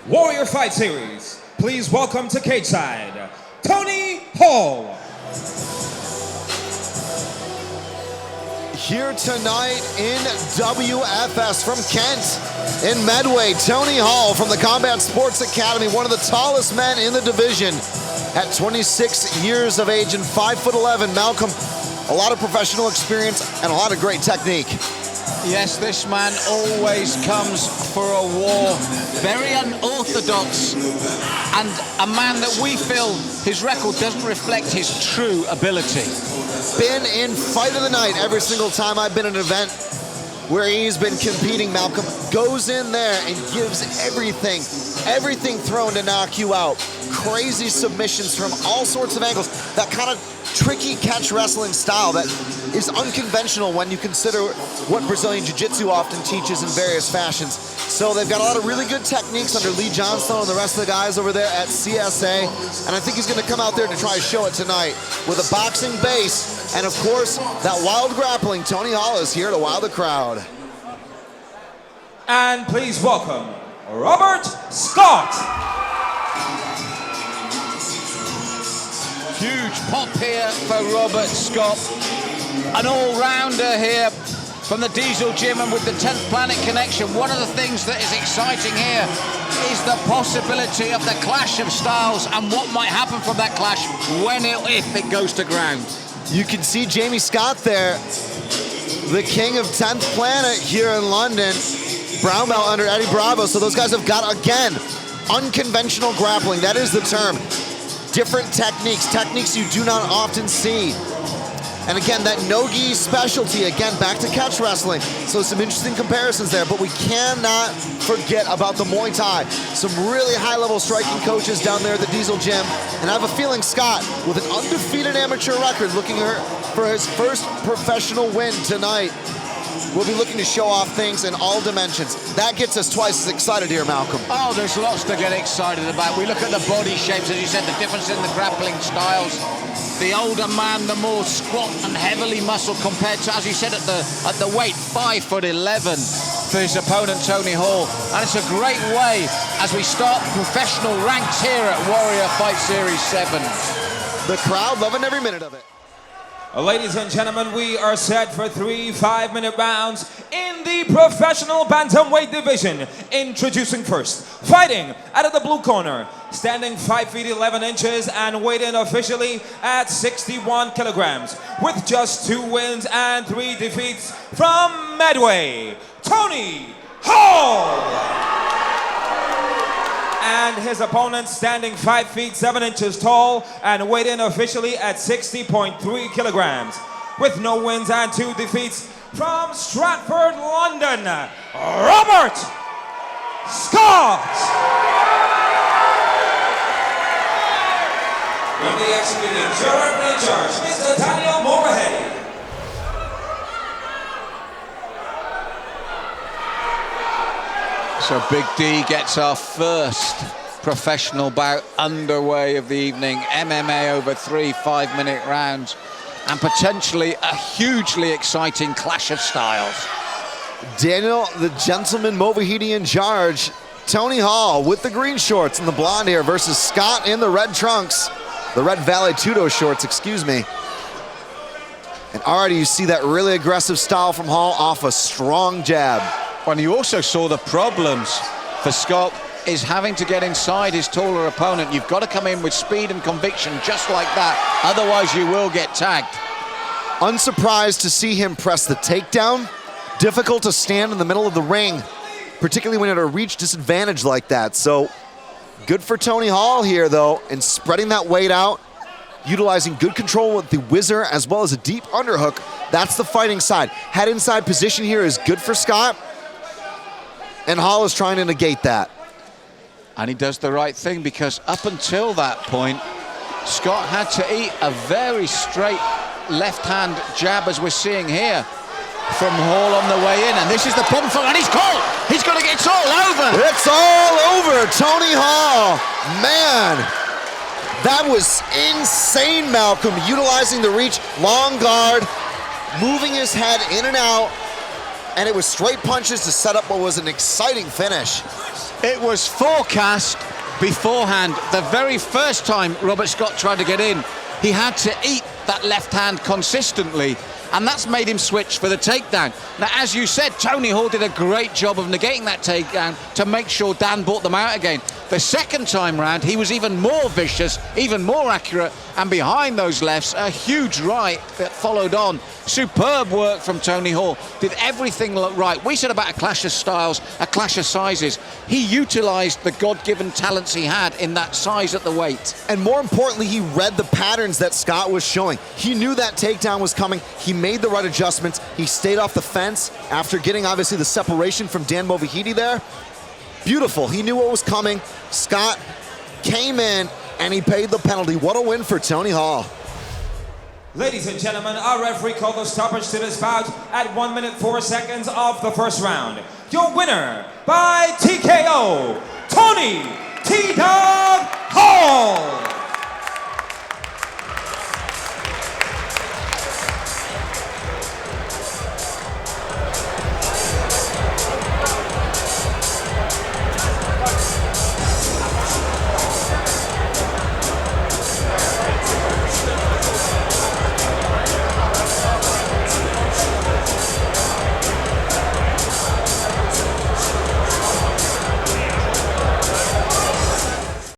Warrior Fight Series. Please welcome to cage side, Tony Hall. Here tonight in WFS from Kent in Medway, Tony Hall from the Combat Sports Academy, one of the tallest men in the division at 26 years of age and 5'11". Malcolm, a lot of professional experience and a lot of great technique. Yes, this man always comes for a war. Very unorthodox, and a man that we feel his record doesn't reflect his true ability. Been in fight of the night every single time I've been at an event where he's been competing. Malcolm goes in there and gives everything thrown to knock you out. Crazy submissions from all sorts of angles. That kind of tricky catch wrestling style that is unconventional when you consider what Brazilian Jiu Jitsu often teaches in various fashions. So they've got a lot of really good techniques under Lee Johnstone and the rest of the guys over there at CSA. And I think he's going to come out there to try to show it tonight with a boxing base. And of course, that wild grappling. Tony Hall is here to wow the crowd. And please welcome Robert Scott. Huge pop here for Robert Scott. An all-rounder here from the Diesel Gym and with the 10th Planet connection. One of the things that is exciting here is the possibility of the clash of styles and what might happen from that clash if it goes to ground. You can see Jamie Scott there, the king of 10th Planet here in London. Brown belt under Eddie Bravo. So those guys have got, again, unconventional grappling. That is the term. Different techniques you do not often see. And again, that no-gi specialty, again, back to catch wrestling. So some interesting comparisons there, but we cannot forget about the Muay Thai. Some really high-level striking coaches down there at the Diesel Gym. And I have a feeling Scott, with an undefeated amateur record, looking for his first professional win tonight, will be looking to show off things in all dimensions. That gets us twice as excited here, Malcolm. Oh, there's lots to get excited about. We look at the body shapes, as you said, the difference in the grappling styles. The older man, the more squat and heavily muscled compared to, as you said, at the weight, 5'11" for his opponent, Tony Hall. And it's a great way as we start professional ranks here at Warrior Fight Series 7. The crowd loving every minute of it. Ladies and gentlemen, we are set for 3 5-minute rounds in the professional bantamweight division. Introducing first, fighting out of the blue corner, standing 5 feet 11 inches and weighing officially at 61 kilograms, with just 2 wins and 3 defeats from Medway, Tony Hall. And his opponent standing 5 feet 7 inches tall and weighed in officially at 60.3 kilograms. With no wins and 2 defeats from Stratford, London, Robert Scott. From the executing juror in charge, Mr. Daniel Morahead. So Big D gets our first professional bout underway of the evening. MMA over 3 5-minute rounds and potentially a hugely exciting clash of styles. Daniel, the gentleman Movaheedi in charge. Tony Hall with the green shorts and the blonde hair versus Scott in the red trunks. The red Vale Tudo shorts, excuse me. And already you see that really aggressive style from Hall off a strong jab. When you also saw the problems for Scott is having to get inside his taller opponent. You've got to come in with speed and conviction just like that, otherwise you will get tagged. Unsurprised to see him press the takedown. Difficult to stand in the middle of the ring, particularly when you're at a reach disadvantage like that. So good for Tony Hall here though, in spreading that weight out, utilizing good control with the whizzer as well as a deep underhook. That's the fighting side. Head inside position here is good for Scott. And Hall is trying to negate that. And he does the right thing, because up until that point, Scott had to eat a very straight left-hand jab, as we're seeing here from Hall on the way in. And this is the problem for him, and he's caught. He's got to get it all over. It's all over, Tony Hall. Man, that was insane, Malcolm. Utilizing the reach, long guard, moving his head in and out, and it was straight punches to set up what was an exciting finish. It was forecast beforehand. The very first time Robert Scott tried to get in, he had to eat that left hand consistently, and that's made him switch for the takedown. Now, as you said, Tony Hall did a great job of negating that takedown to make sure Dan brought them out again. The second time round, he was even more vicious, even more accurate, and behind those lefts, a huge right that followed on. Superb work from Tony Hall. Did everything look right. We said about a clash of styles, a clash of sizes. He utilized the God-given talents he had in that size at the weight. And more importantly, he read the patterns that Scott was showing. He knew that takedown was coming. He made the right adjustments. He stayed off the fence after getting, obviously, the separation from Dan Movahidi there. Beautiful. He knew what was coming. Scott came in, and he paid the penalty. What a win for Tony Hall. Ladies and gentlemen, our referee called the stoppage to this bout at 1 minute 4 seconds of the first round. Your winner by TKO, Tony T-Dog Hall.